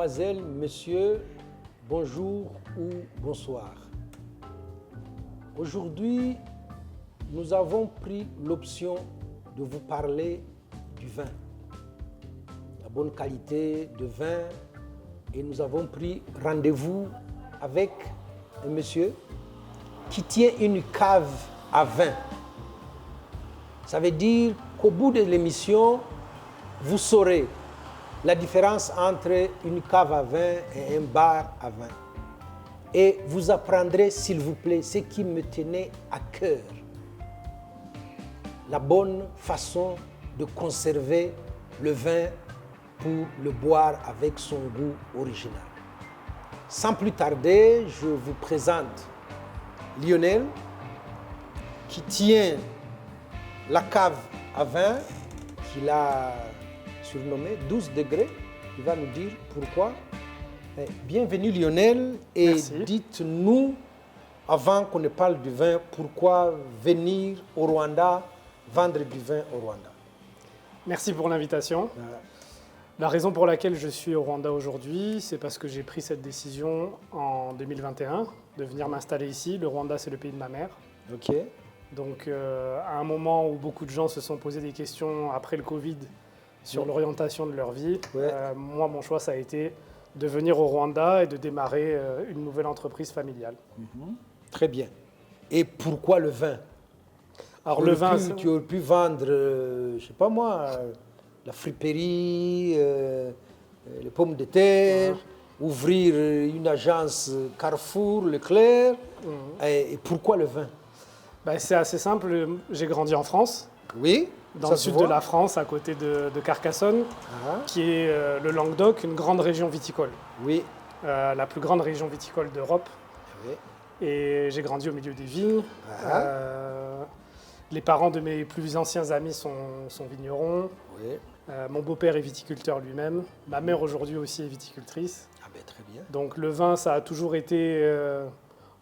Mademoiselle, Monsieur, bonjour ou bonsoir. Aujourd'hui, nous avons pris l'option de vous parler du vin, la bonne qualité de vin, et nous avons pris rendez-vous avec un monsieur qui tient une cave à vin. Ça veut dire qu'au bout de l'émission, vous saurez la différence entre une cave à vin et un bar à vin. Et vous apprendrez, s'il vous plaît, ce qui me tenait à cœur. La bonne façon de conserver le vin pour le boire avec son goût original. Sans plus tarder, je vous présente Lionel, qui tient la cave à vin qu'il a surnommée 12 degrés. Il va nous dire pourquoi. Bienvenue Lionel, et Merci. Dites-nous, avant qu'on ne parle du vin, pourquoi venir au Rwanda, vendre du vin au Rwanda. Merci pour l'invitation. La raison pour laquelle je suis au Rwanda aujourd'hui, c'est parce que j'ai pris cette décision en 2021 de venir m'installer ici. Le Rwanda, c'est le pays de ma mère. Ok. Donc, à un moment où beaucoup de gens se sont posé des questions après le Covid sur l'orientation de leur vie, Ouais. moi, mon choix, ça a été de venir au Rwanda et de démarrer une nouvelle entreprise familiale. Très bien. Et pourquoi le vin? Alors, le vin, Tu aurais pu vendre, je ne sais pas moi, la friperie, les pommes de terre, ouvrir une agence Carrefour, Leclerc. Et pourquoi le vin? c'est assez simple. J'ai grandi en France, Oui. dans ça le se sud voit. de la France, à côté de Carcassonne, Ah, qui est le Languedoc, une grande région viticole, oui. la plus grande région viticole d'Europe. Oui. Et j'ai grandi au milieu des vignes. Ah. Les parents de mes plus anciens amis sont vignerons. Oui. Mon beau-père est viticulteur lui-même. Ma mère aujourd'hui aussi est viticultrice. Ah ben très bien. Donc le vin, ça a toujours été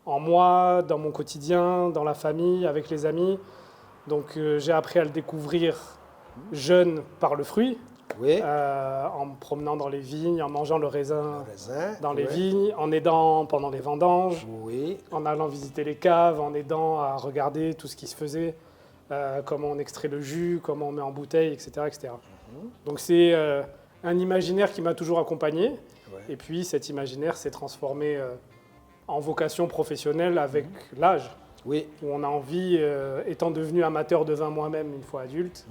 en moi, dans mon quotidien, dans la famille, avec les amis. Donc j'ai appris à le découvrir jeune par le fruit, Oui. en me promenant dans les vignes, en mangeant le raisin Le raisin. dans les ouais. vignes, en aidant pendant les vendanges, Oui. en allant visiter les caves, en aidant à regarder tout ce qui se faisait, comment on extrait le jus, comment on met en bouteille, etc. etc. Donc c'est un imaginaire qui m'a toujours accompagné. Ouais. Et puis cet imaginaire s'est transformé en vocation professionnelle avec l'âge, Oui. où on a envie, étant devenu amateur de vin moi-même une fois adulte,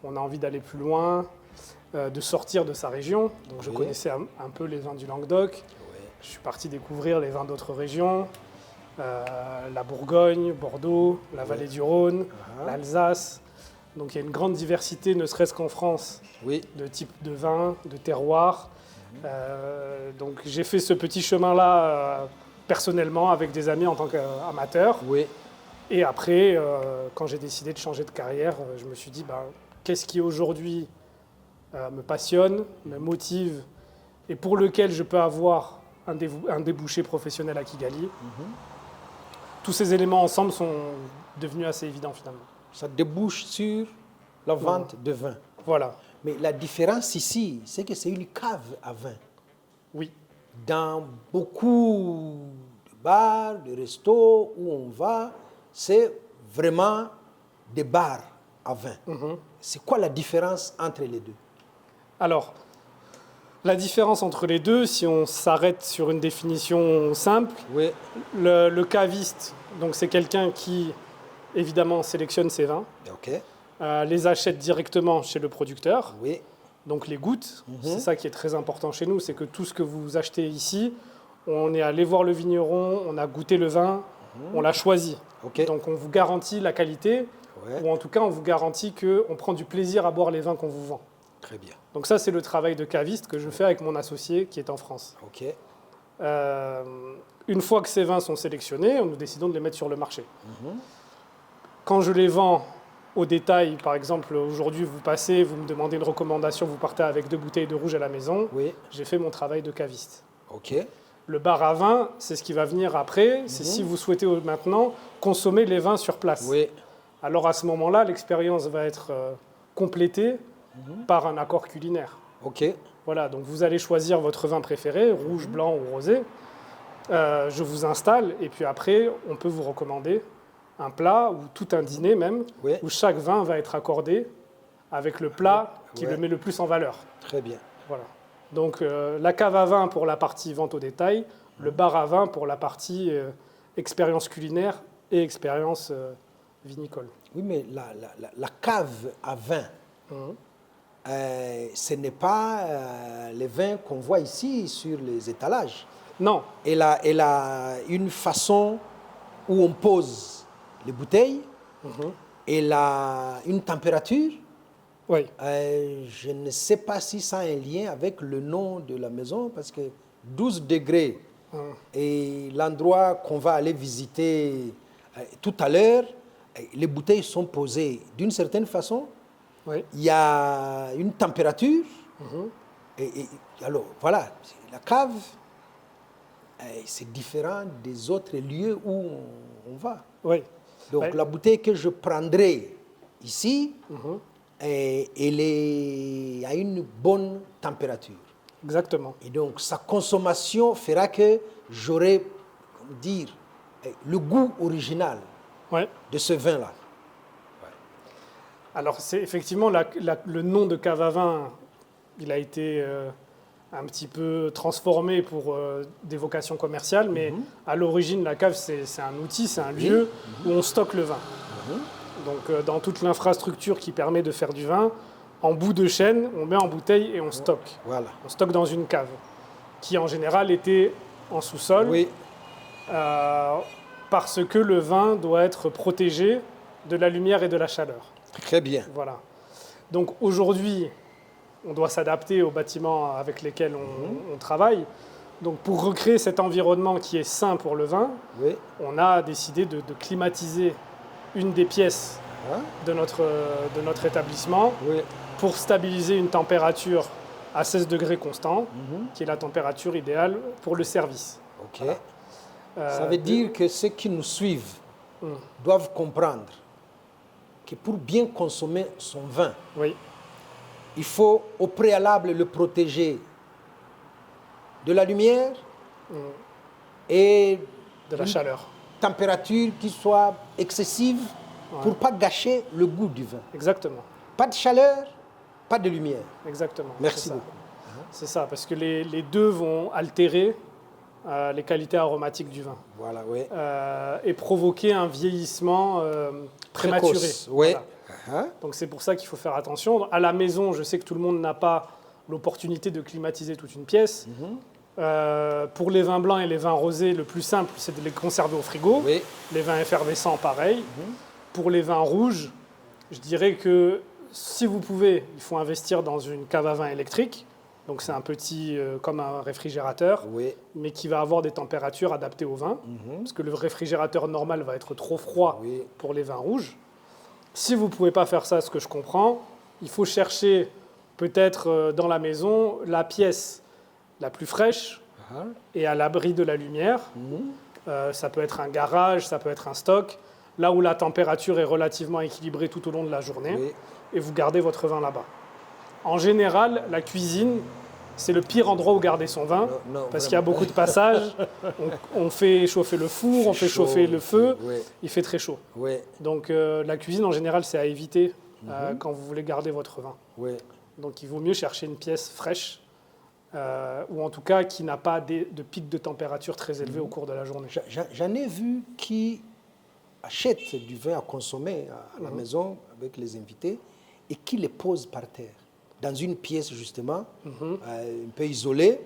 on a envie d'aller plus loin, de sortir de sa région. Donc je Oui. connaissais un peu les vins du Languedoc. Oui. Je suis parti découvrir les vins d'autres régions, la Bourgogne, Bordeaux, la vallée du Rhône, l'Alsace. Donc il y a une grande diversité, ne serait-ce qu'en France, Oui. de types de vins, de terroirs. Donc j'ai fait ce petit chemin-là personnellement avec des amis en tant qu'amateur. Oui. Et après, quand j'ai décidé de changer de carrière, je me suis dit, qu'est-ce qui aujourd'hui me passionne, me motive et pour lequel je peux avoir un débouché professionnel à Kigali. Tous ces éléments ensemble sont devenus assez évidents finalement. Ça débouche sur la vente de vin. Voilà, Mais la différence ici, c'est que c'est une cave à vin. oui. Dans beaucoup de bars, de restos où on va, c'est vraiment des bars à vin. C'est quoi la différence entre les deux? Alors, la différence entre les deux, si on s'arrête sur une définition simple, Oui. le caviste, donc c'est quelqu'un qui évidemment sélectionne ses vins, Ok. les achète directement chez le producteur, Oui. donc les goûte. C'est ça qui est très important chez nous, c'est que tout ce que vous achetez ici, on est allé voir le vigneron, on a goûté le vin, on l'a choisi. Ok. Donc on vous garantit la qualité, Ouais. ou en tout cas on vous garantit qu'on prend du plaisir à boire les vins qu'on vous vend. Très bien. Donc ça c'est le travail de caviste que je fais avec mon associé qui est en France. Ok. Une fois que ces vins sont sélectionnés, nous décidons de les mettre sur le marché. Quand je les vends au détail, par exemple, aujourd'hui, vous passez, vous me demandez une recommandation, vous partez avec 2 bouteilles de rouge à la maison, Oui. j'ai fait mon travail de caviste. Ok. Le bar à vin, c'est ce qui va venir après, c'est si vous souhaitez maintenant consommer les vins sur place. Oui. Alors à ce moment-là, l'expérience va être complétée par un accord culinaire. Ok. Voilà, donc vous allez choisir votre vin préféré, rouge, blanc ou rosé. Je vous installe et puis après, on peut vous recommander un plat ou tout un dîner même, Oui. où chaque vin va être accordé avec le plat qui Ouais. le met le plus en valeur. Très bien. Voilà. Donc la cave à vin pour la partie vente au détail, le bar à vin pour la partie expérience culinaire et expérience vinicole. Oui, mais la cave à vin, ce n'est pas les vins qu'on voit ici sur les étalages. Non, Elle a une façon où on pose les bouteilles. Elle a une température. oui, Je ne sais pas si ça a un lien avec le nom de la maison, parce que 12 degrés et l'endroit qu'on va aller visiter tout à l'heure, les bouteilles sont posées d'une certaine façon. oui, Il y a une température. Et alors, voilà, la cave, c'est différent des autres lieux où on va. oui. Donc, Ouais. la bouteille que je prendrai ici, elle est à une bonne température. Exactement. Et donc, sa consommation fera que j'aurai, comment dire, le goût original Ouais. de ce vin-là. Alors, c'est effectivement le nom de cave à vin, il a été un petit peu transformé pour des vocations commerciales, mais à l'origine, la cave, c'est un outil, c'est un lieu où on stocke le vin. Donc, dans toute l'infrastructure qui permet de faire du vin, en bout de chaîne, on met en bouteille et on stocke. Voilà. On stocke dans une cave, qui en général était en sous-sol, Oui, parce que le vin doit être protégé de la lumière et de la chaleur. très bien. Voilà. Donc aujourd'hui, on doit s'adapter aux bâtiments avec lesquels on travaille. Donc pour recréer cet environnement qui est sain pour le vin, Oui. on a décidé de climatiser une des pièces Hein? de notre établissement Oui. pour stabiliser une température à 16 degrés constant, qui est la température idéale pour le service. OK. Ça veut dire que ceux qui nous suivent doivent comprendre que pour bien consommer son vin, Oui, il faut au préalable le protéger de la lumière et de la chaleur. température qui soit excessive pour ne pas gâcher le goût du vin. Exactement. Pas de chaleur, pas de lumière. Exactement. Merci c'est ça. beaucoup. C'est ça, parce que les deux vont altérer les qualités aromatiques du vin Voilà, oui. et provoquer un vieillissement prématuré. Précoce, oui. Voilà. Donc c'est pour ça qu'il faut faire attention. À la maison, je sais que tout le monde n'a pas l'opportunité de climatiser toute une pièce. Pour les vins blancs et les vins rosés, le plus simple, c'est de les conserver au frigo. Oui. Les vins effervescents, pareil. Pour les vins rouges, je dirais que si vous pouvez, il faut investir dans une cave à vin électrique. Donc c'est un petit, comme un réfrigérateur, Oui. mais qui va avoir des températures adaptées au vin. Parce que le réfrigérateur normal va être trop froid Oui. pour les vins rouges. Si vous ne pouvez pas faire ça, ce que je comprends, il faut chercher peut-être dans la maison la pièce la plus fraîche et à l'abri de la lumière. Ça peut être un garage, ça peut être un stock, là où la température est relativement équilibrée tout au long de la journée, Oui. et vous gardez votre vin là-bas. En général, la cuisine, c'est le pire endroit où garder son vin, Non, non, parce qu'il y a vraiment. beaucoup de passages. On fait chauffer le four, on fait chaud, chauffer le feu, oui. il fait très chaud. Oui. Donc la cuisine, en général, c'est à éviter quand vous voulez garder votre vin. Oui. Donc il vaut mieux chercher une pièce fraîche, ou en tout cas qui n'a pas de pic de température très élevé au cours de la journée. J'en ai vu qui achètent du vin à consommer à la maison avec les invités et qui les posent par terre, dans une pièce justement, un peu isolée,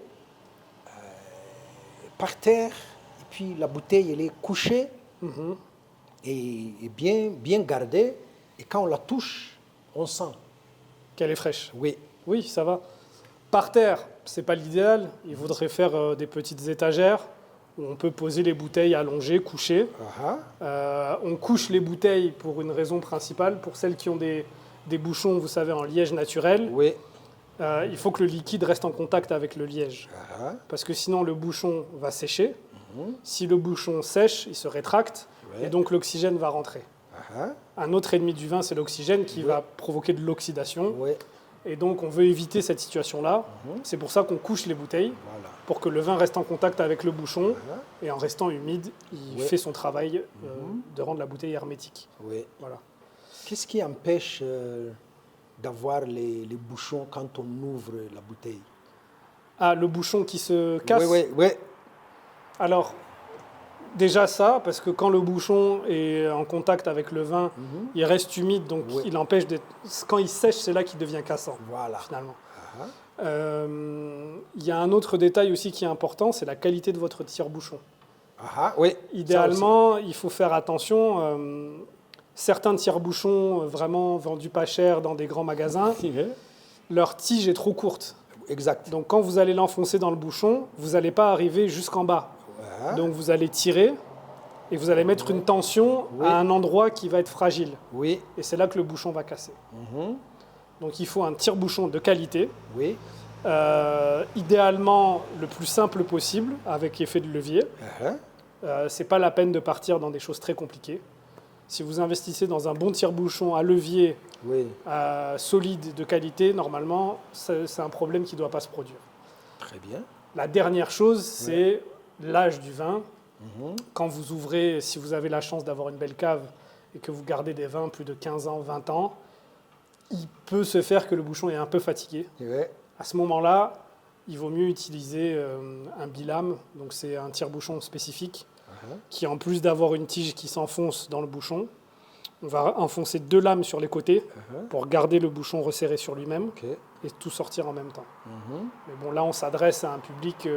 par terre, et puis la bouteille elle est couchée et bien gardée, et quand on la touche, on sent. Qu'elle est fraîche. Oui. Oui, ça va. Par terre, c'est pas l'idéal. Il faudrait faire des petites étagères où on peut poser les bouteilles allongées, couchées. On couche les bouteilles pour une raison principale. Pour celles qui ont des bouchons, vous savez, en liège naturel, Oui. il faut que le liquide reste en contact avec le liège. Parce que sinon, le bouchon va sécher. Si le bouchon sèche, il se rétracte. Ouais. Et donc, l'oxygène va rentrer. Un autre ennemi du vin, c'est l'oxygène qui va provoquer de l'oxydation. Oui. Et donc, on veut éviter cette situation-là. C'est pour ça qu'on couche les bouteilles, Voilà. pour que le vin reste en contact avec le bouchon. Voilà. Et en restant humide, il Ouais. fait son travail de rendre la bouteille hermétique. Oui. Voilà. Qu'est-ce qui empêche d'avoir les bouchons quand on ouvre la bouteille? Ah, le bouchon qui se casse. Oui, oui, oui. Alors, déjà ça, parce que quand le bouchon est en contact avec le vin, il reste humide, donc Oui. il empêche d'être... Quand il sèche, c'est là qu'il devient cassant, Voilà. finalement. Ah, Il y a un autre détail aussi qui est important, c'est la qualité de votre tire-bouchon. ah, oui. Idéalement, il faut faire attention. Certains tire-bouchons vraiment vendus pas cher dans des grands magasins, Ça aussi. leur tige est trop courte. Exact. Donc quand vous allez l'enfoncer dans le bouchon, vous n'allez pas arriver jusqu'en bas. Voilà. Donc vous allez tirer et vous allez mettre une tension Oui. à un endroit qui va être fragile. Oui. Et c'est là que le bouchon va casser. Mhm. Donc il faut un tire-bouchon de qualité, Oui. idéalement le plus simple possible, avec effet de levier. Ah, C'est pas la peine de partir dans des choses très compliquées. Si vous investissez dans un bon tire-bouchon à levier oui. solide, de qualité, normalement, c'est un problème qui ne doit pas se produire. Très bien. La dernière chose, c'est l'âge du vin. Mhm. Quand vous ouvrez, si vous avez la chance d'avoir une belle cave et que vous gardez des vins plus de 15 ans, 20 ans, il peut se faire que le bouchon est un peu fatigué. Ouais. À ce moment-là, il vaut mieux utiliser un bilame, donc c'est un tire-bouchon spécifique, Ah, qui en plus d'avoir une tige qui s'enfonce dans le bouchon, on va enfoncer 2 lames sur les côtés ah, pour garder le bouchon resserré sur lui-même ok. et tout sortir en même temps. Mhm. Mais bon, là, on s'adresse à un public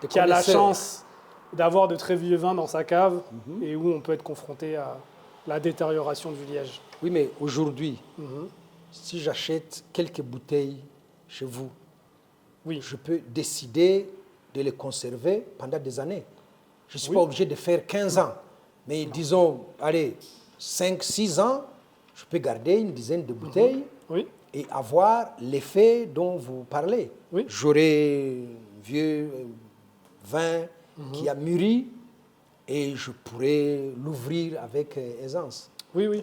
Des qui a la connaisseurs. chance d'avoir de très vieux vins dans sa cave Mhm. et où on peut être confronté à la détérioration du liège. Oui, mais aujourd'hui, Mhm. si j'achète quelques bouteilles chez vous, Oui, je peux décider de les conserver pendant des années. Je ne suis Oui. pas obligé de faire 15 ans. Mais disons, allez, 5, 6 ans, je peux garder une dizaine de bouteilles oui, et avoir l'effet dont vous parlez. Oui. J'aurai un vieux vin qui a mûri et je pourrais l'ouvrir avec aisance. oui, oui.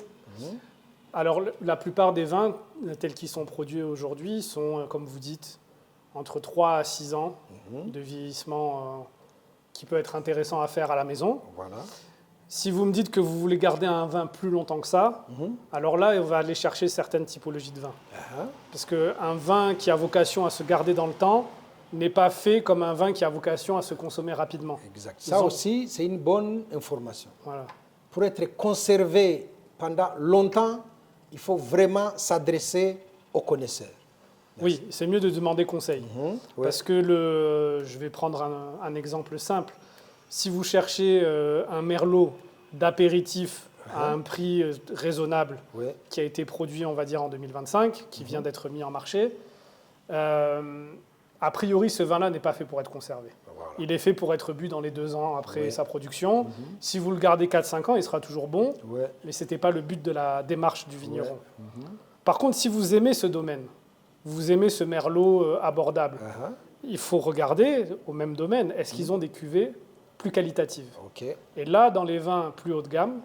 Alors, la plupart des vins tels qu'ils sont produits aujourd'hui sont, comme vous dites, entre 3 à 6 ans de vieillissement qui peut être intéressant à faire à la maison. Voilà. Si vous me dites que vous voulez garder un vin plus longtemps que ça, alors là, on va aller chercher certaines typologies de vin. Ah, Parce qu'un vin qui a vocation à se garder dans le temps n'est pas fait comme un vin qui a vocation à se consommer rapidement. exact. Ils Ça ont- aussi, c'est une bonne information. Voilà. Pour être conservé pendant longtemps, il faut vraiment s'adresser aux connaisseurs. Oui, c'est mieux de demander conseil. Ouais. Parce que je vais prendre un exemple simple. Si vous cherchez un merlot d'apéritif à un prix raisonnable Ouais. qui a été produit, on va dire, en 2025, qui vient d'être mis en marché, a priori, ce vin-là n'est pas fait pour être conservé. Voilà. Il est fait pour être bu dans les 2 ans après Ouais. sa production. Si vous le gardez 4-5 ans, il sera toujours bon, Ouais. mais ce n'était pas le but de la démarche du vigneron. Par contre, si vous aimez ce domaine, vous aimez ce merlot abordable, Ah, il faut regarder au même domaine, est-ce qu'ils ont des cuvées plus qualitatives? ok. Et là, dans les vins plus haut de gamme,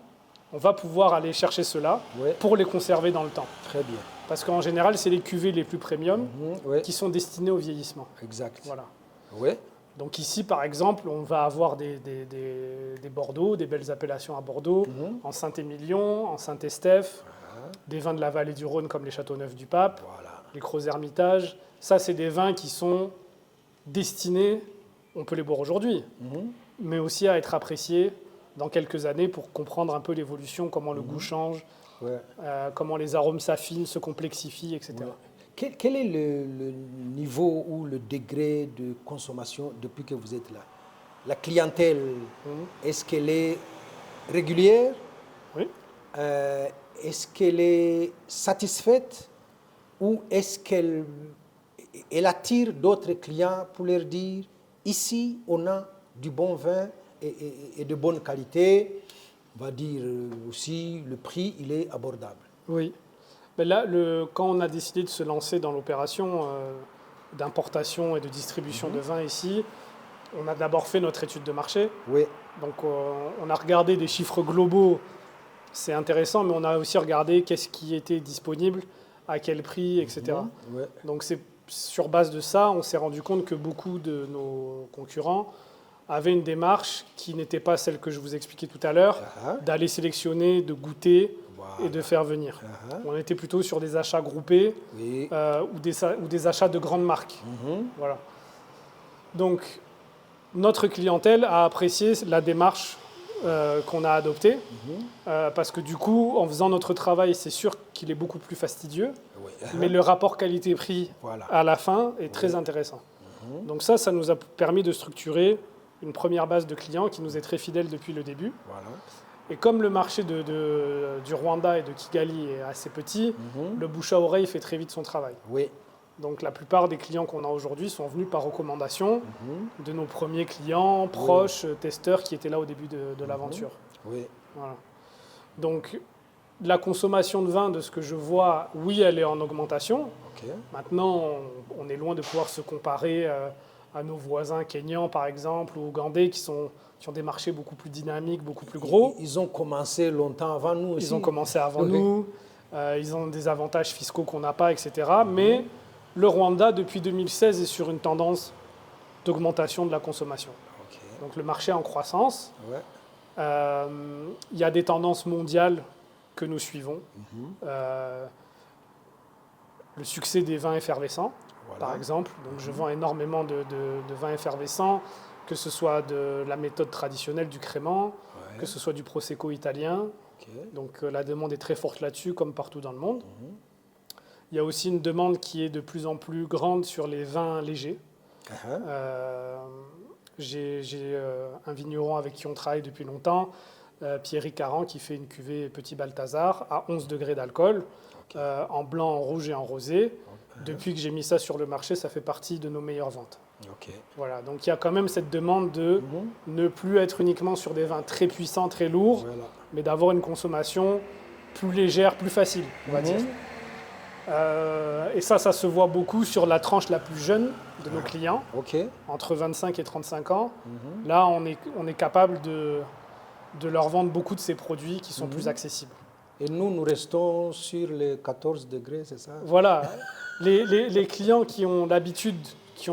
on va pouvoir aller chercher cela Ouais. pour les conserver dans le temps. Très bien. Parce qu'en général, c'est les cuvées les plus premium Ouais. qui sont destinées au vieillissement. Exact. Voilà. Ouais. Donc ici, par exemple, on va avoir des Bordeaux, des belles appellations à Bordeaux, en Saint-Émilion, en Saint-Estèphe, des vins de la vallée du Rhône comme les Châteauneuf du Pape, Voilà. les Crozes-Hermitage. Ça, c'est des vins qui sont destinés, on peut les boire aujourd'hui, mais aussi à être appréciés dans quelques années pour comprendre un peu l'évolution, comment le goût change, Ouais. comment les arômes s'affinent, se complexifient, etc. Ouais. Quel est le niveau ou le degré de consommation depuis que vous êtes là? La clientèle, est-ce qu'elle est régulière? Oui. Est-ce qu'elle est satisfaite? Ou est-ce qu'elle attire d'autres clients pour leur dire, ici, on a du bon vin et de bonne qualité. On va dire aussi, le prix, il est abordable. Oui. Mais là, quand on a décidé de se lancer dans l'opération d'importation et de distribution de vin ici, on a d'abord fait notre étude de marché. Oui. Donc on a regardé des chiffres globaux, c'est intéressant, mais on a aussi regardé qu'est-ce qui était disponible à quel prix, etc. Ouais. Donc c'est sur base de ça, on s'est rendu compte que beaucoup de nos concurrents avaient une démarche qui n'était pas celle que je vous expliquais tout à l'heure, d'aller sélectionner, de goûter et de faire venir. On était plutôt sur des achats groupés ou des achats de grandes marques. Voilà. Donc notre clientèle a apprécié la démarche qu'on a adoptée parce que du coup, en faisant notre travail, c'est sûr qu'il est beaucoup plus fastidieux, mais le rapport qualité-prix à la fin est très intéressant. Donc ça nous a permis de structurer une première base de clients qui nous est très fidèle depuis le début. Et comme le marché du Rwanda et de Kigali est assez petit, le bouche à oreille fait très vite son travail. Donc la plupart des clients qu'on a aujourd'hui sont venus par recommandation de nos premiers clients, proches, testeurs qui étaient là au début de l'aventure. Voilà. Donc la consommation de vin, de ce que je vois, oui, elle est en augmentation. Maintenant, on est loin de pouvoir se comparer à nos voisins kenyans, par exemple, ou ougandais, qui ont des marchés beaucoup plus dynamiques, beaucoup plus gros. Ils ont commencé longtemps avant nous aussi. Ils ont commencé avant nous. Ils ont des avantages fiscaux qu'on n'a pas, etc. Mais le Rwanda, depuis 2016, est sur une tendance d'augmentation de la consommation. Donc le marché est en croissance. Il y a des tendances mondiales que nous suivons. Le succès des vins effervescents, par exemple. Donc je vends énormément de vins effervescents, que ce soit de la méthode traditionnelle du crément, que ce soit du prosecco italien. Donc la demande est très forte là-dessus, comme partout dans le monde. Il y a aussi une demande qui est de plus en plus grande sur les vins légers. J'ai un vigneron avec qui on travaille depuis longtemps, Pierre Caran, qui fait une cuvée Petit Balthazar à 11 degrés d'alcool, en blanc, en rouge et en rosé. Depuis que j'ai mis ça sur le marché, ça fait partie de nos meilleures ventes. Voilà, donc il y a quand même cette demande de ne plus être uniquement sur des vins très puissants, très lourds, mais d'avoir une consommation plus légère, plus facile, on va dire. Et ça se voit beaucoup sur la tranche la plus jeune de nos clients, entre 25 et 35 ans. Là, on est capable de leur vendre beaucoup de ces produits qui sont plus accessibles. Et nous restons sur les 14 degrés, c'est ça? Voilà. Les clients qui ont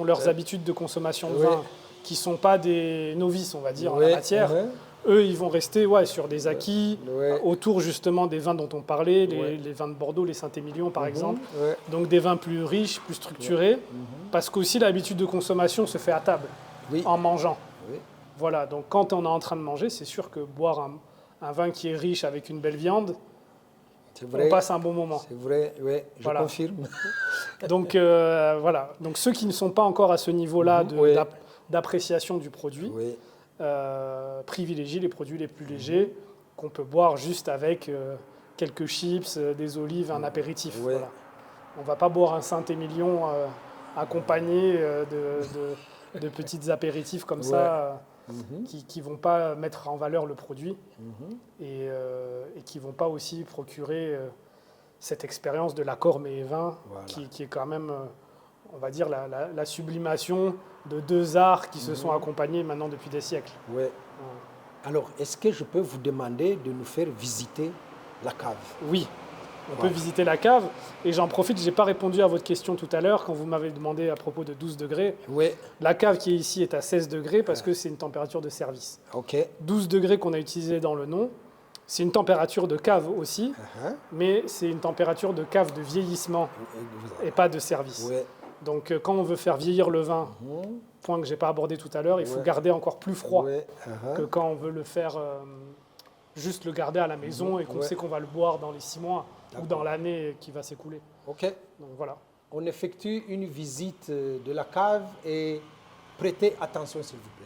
leurs habitudes de consommation de vin, qui ne sont pas des novices, on va dire, en la matière, eux, ils vont rester sur des acquis, autour justement des vins dont on parlait, les vins de Bordeaux, les Saint-Émilion par exemple. Donc des vins plus riches, plus structurés, parce qu'aussi l'habitude de consommation se fait à table, en mangeant. Voilà, donc quand on est en train de manger, c'est sûr que boire un vin qui est riche avec une belle viande, on passe un bon moment. C'est vrai, je confirme. Donc voilà, donc ceux qui ne sont pas encore à ce niveau-là d'appréciation du produit, privilégient les produits les plus légers qu'on peut boire juste avec quelques chips, des olives, un apéritif. Voilà. On ne va pas boire un Saint-Émilion accompagné de petits apéritifs comme ça qui ne vont pas mettre en valeur le produit et qui ne vont pas aussi procurer cette expérience de l'accord mets et vin qui est quand même, on va dire, la sublimation de deux arts qui se sont accompagnés maintenant depuis des siècles. Alors, est-ce que je peux vous demander de nous faire visiter la cave? Oui, on peut visiter la cave. Et j'en profite, je n'ai pas répondu à votre question tout à l'heure quand vous m'avez demandé à propos de 12 degrés. La cave qui est ici est à 16 degrés parce que c'est une température de service. 12 degrés qu'on a utilisé dans le nom, c'est une température de cave aussi, mais c'est une température de cave de vieillissement et pas de service. Donc quand on veut faire vieillir le vin, point que je n'ai pas abordé tout à l'heure, il faut garder encore plus froid que quand on veut le faire, juste le garder à la maison et qu'on sait qu'on va le boire dans les 6 mois ou dans l'année qui va s'écouler. Donc voilà. On effectue une visite de la cave et prêtez attention s'il vous plaît.